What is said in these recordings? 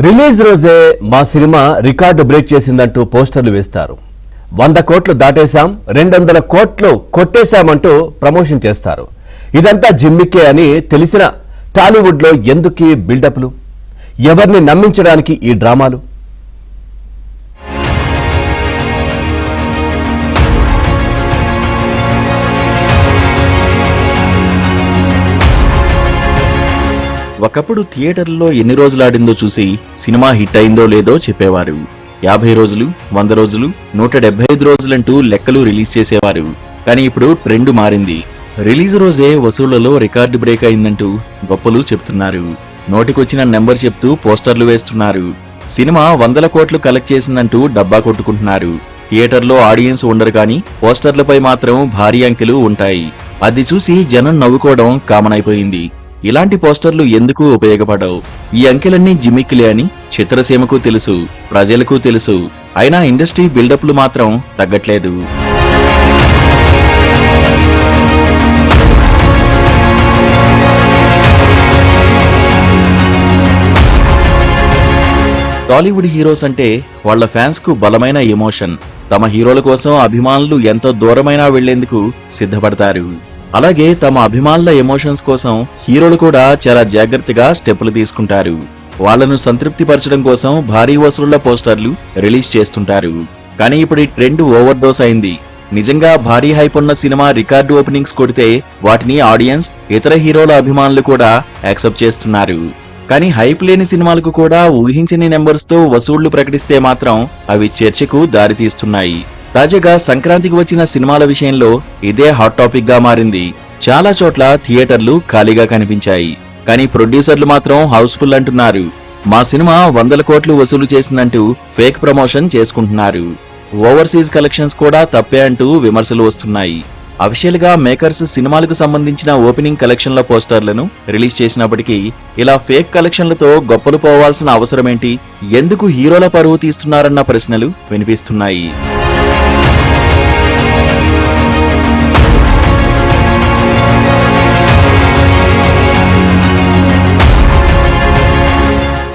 Release రోజే మా cinema record break చేసిందంటూ పోస్టర్లు వేస్తారు. 100 కోట్లు దాటేశాం, 200 కోట్లు కొట్టేశామంటూ ప్రమోషన్ చేస్తారు. ఇదంతా జిమ్మిక్కే అని తెలిసిన టాలీవుడ్లో ఎందుకీ బిల్డప్లు? ఎవరిని నమ్మించడానికి ఈ డ్రామాలు? ఒకప్పుడు థియేటర్లో ఎన్ని రోజులాడిందో చూసి సినిమా హిట్ అయిందో లేదో చెప్పేవారు. 50 రోజులు, 100 రోజులు, 175 రోజులంటూ లెక్కలు రిలీజ్ చేసేవారు. కానీ ఇప్పుడు ట్రెండ్ మారింది. రిలీజ్ రోజే వసూళ్లలో రికార్డు బ్రేక్ అయిందంటూ గొప్పలు చెప్తున్నారు. నోటికొచ్చిన నెంబర్ చెప్తూ పోస్టర్లు వేస్తున్నారు. సినిమా 100 కోట్లు కలెక్ట్ చేసిందంటూ డబ్బా కొట్టుకుంటున్నారు. థియేటర్లో ఆడియన్స్ ఉండరు కానీ పోస్టర్లపై మాత్రం భారీ అంకెలు ఉంటాయి. అది చూసి జనం నవ్వుకోవడం కామన్ అయిపోయింది. ఇలాంటి పోస్టర్లు ఎందుకు ఉపయోగపడవు? ఈ అంకెలన్నీ జిమ్మిక్కిలే అని చిత్రసీమకు తెలుసు, ప్రజలకు తెలుసు. అయినా ఇండస్ట్రీ బిల్డప్లు మాత్రం తగ్గట్లేదు. టాలీవుడ్ హీరోస్ అంటే వాళ్ల ఫ్యాన్స్ కు బలమైన ఎమోషన్. తమ హీరోల కోసం అభిమానులు ఎంత దూరమైనా వెళ్లేందుకు సిద్ధపడతారు. అలాగే తమ అభిమానుల ఎమోషన్స్ కోసం హీరోలు కూడా చాలా జాగ్రత్తగా స్టెప్పులు తీసుకుంటారు. వాళ్లను సంతృప్తిపరచడం కోసం భారీ వసూళ్ల పోస్టర్లు రిలీజ్ చేస్తుంటారు. కానీ ఇప్పుడు ఈ ట్రెండ్ ఓవర్ డోస్ అయింది. నిజంగా భారీ హైప్ ఉన్న సినిమా రికార్డు ఓపెనింగ్స్ కొడితే వాటిని ఆడియన్స్, ఇతర హీరోల అభిమానులు కూడా యాక్సెప్ట్ చేస్తున్నారు. కానీ హైప్ లేని సినిమాలకు కూడా ఊహించని నెంబర్స్ తో వసూళ్లు ప్రకటిస్తే మాత్రం అవి చర్చకు దారితీస్తున్నాయి. తాజాగా సంక్రాంతికి వచ్చిన సినిమాల విషయంలో ఇదే హాట్ టాపిక్ గా మారింది. చాలా చోట్ల థియేటర్లు ఖాళీగా కనిపించాయి. కానీ ప్రొడ్యూసర్లు మాత్రం హౌస్ఫుల్ అంటున్నారు. మా సినిమా 100 కోట్లు వసూలు చేసిందంటూ ఫేక్ ప్రమోషన్ చేసుకుంటున్నారు. ఓవర్సీస్ కలెక్షన్స్ కూడా తప్పే అంటూ విమర్శలు వస్తున్నాయి. అఫీషియల్ గా మేకర్స్ సినిమాలకు సంబంధించిన ఓపెనింగ్ కలెక్షన్ల పోస్టర్లను రిలీజ్ చేసినప్పటికీ ఇలా ఫేక్ కలెక్షన్లతో గొప్పలు పోవాల్సిన అవసరమేంటి? ఎందుకు హీరోల పరువు తీస్తున్నారన్న ప్రశ్నలు వినిపిస్తున్నాయి.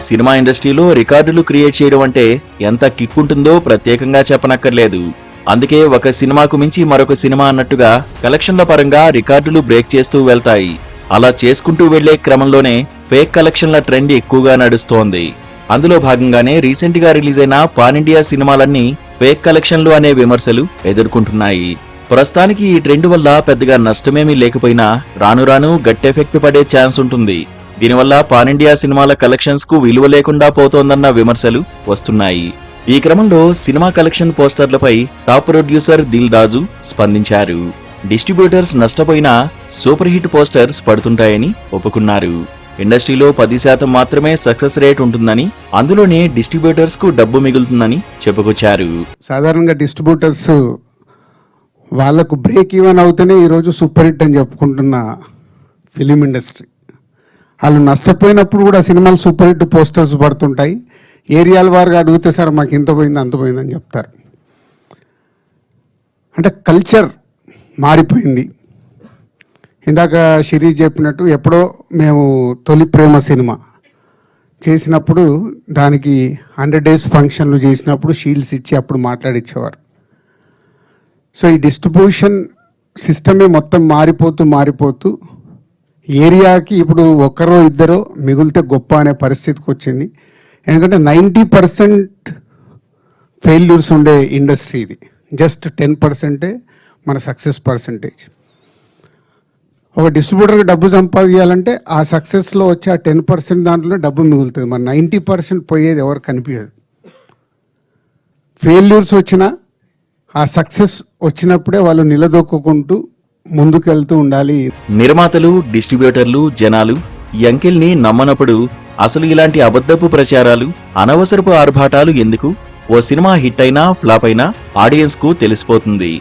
సినిమా ఇండస్ట్రీలో రికార్డులు క్రియేట్ చేయడం అంటే ఎంత కిక్ ఉంటుందో ప్రత్యేకంగా చెప్పనక్కర్లేదు. అందుకే ఒక సినిమాకు మించి మరొక సినిమా అన్నట్టుగా కలెక్షన్ల పరంగా రికార్డులు బ్రేక్ చేస్తూ వెళ్తాయి. అలా చేసుకుంటూ వెళ్లే క్రమంలోనే ఫేక్ కలెక్షన్ల ట్రెండ్ ఎక్కువగా నడుస్తోంది. అందులో భాగంగానే రీసెంట్ గా రిలీజ్ అయిన పాన్ ఇండియా సినిమాలన్నీ ఫేక్ కలెక్షన్లు అనే విమర్శలు ఎదుర్కొంటున్నాయి. ప్రస్తుతానికి ఈ ట్రెండ్ వల్ల పెద్దగా నష్టమేమీ లేకపోయినా రాను రాను గట్టి ఎఫెక్ట్ పడే ఛాన్స్ ఉంటుంది. దీనివల్ల పాన్ ఇండియా సినిమాల కలెక్షన్స్ కు విలువ లేకుండా పోతోందన్న విమర్శలు వస్తున్నాయి. ఈ క్రమంలో సినిమా కలెక్షన్ పోస్టర్లపై టాప్ ప్రొడ్యూసర్ దిల్ రాజు స్పందించారు. డిస్ట్రిబ్యూటర్స్ నష్టపోయినా సూపర్ హిట్ పోస్టర్స్ పడుతుంటాయని ఒప్పుకున్నారు. ఇండస్ట్రీలో 10% మాత్రమే సక్సెస్ రేట్ ఉంటుందని, అందులోనే డిస్ట్రిబ్యూటర్స్ కు డబ్బు మిగులుతుందని చెప్పుకొచ్చారు. సాధారణంగా డిస్ట్రిబ్యూటర్స్ వాళ్లకు బ్రేక్ ఈవెన్ అవుతూనే ఈరోజు సూపర్ హిట్ అని చెప్పుకుంటున్న ఫిలిం ఇండస్ట్రీ. వాళ్ళు నష్టపోయినప్పుడు కూడా సినిమాలు సూపర్ హిట్ పోస్టర్స్ పడుతుంటాయి. ఏరియాల వారుగా అడిగితే సార్ మాకు ఇంత పోయింది అంత పోయిందని చెప్తారు. అంటే కల్చర్ మారిపోయింది. ఇందాక శిరీష్ చెప్పినట్టు ఎప్పుడో మేము తొలి ప్రేమ సినిమా చేసినప్పుడు దానికి 100 days ఫంక్షన్లు చేసినప్పుడు షీల్డ్స్ ఇచ్చి అప్పుడు మాట్లాడిచ్చేవారు. సో ఈ డిస్ట్రిబ్యూషన్ సిస్టమే మొత్తం మారిపోతూ ఏరియాకి ఇప్పుడు ఒకరో ఇద్దరో మిగిలితే గొప్ప అనే పరిస్థితికి వచ్చింది. ఎందుకంటే 90% ఫెయిల్యూర్స్ ఉండే ఇండస్ట్రీ ఇది. జస్ట్ 10% మన సక్సెస్ పర్సంటేజ్. ఒక డిస్ట్రిబ్యూటర్కి డబ్బు సంపాదించాలంటే ఆ సక్సెస్లో వచ్చే ఆ 10% దాంట్లో డబ్బు మిగులుతుంది. మన 90% పోయేది ఎవరు కనిపించదు. ఫెయిల్యూర్స్ వచ్చినా ఆ సక్సెస్ వచ్చినప్పుడే వాళ్ళు నిలదొక్కుంటూ ముందుకెళ్తూ ఉండాలి. నిర్మాతలు, డిస్ట్రిబ్యూటర్లు, జనాలు ఈ అంకెల్ని నమ్మనప్పుడు అసలు ఇలాంటి అబద్ధపు ప్రచారాలు, అనవసరపు ఆర్భాటాలు ఎందుకు? ఓ సినిమా హిట్ అయినా ఫ్లాప్ అయినా ఆడియన్స్ కు తెలిసిపోతుంది.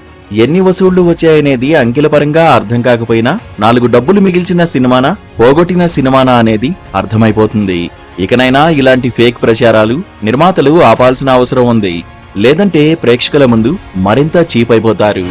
ఎన్ని వసూళ్లు వచ్చాయనేది అంకెల పరంగా అర్థం కాకపోయినా 4 డబ్బులు మిగిల్చిన సినిమానా, పోగొట్టిన సినిమానా అనేది అర్థమైపోతుంది. ఇకనైనా ఇలాంటి ఫేక్ ప్రచారాలు నిర్మాతలు ఆపాల్సిన అవసరం ఉంది. లేదంటే ప్రేక్షకుల ముందు మరింత చీప్ అయిపోతారు.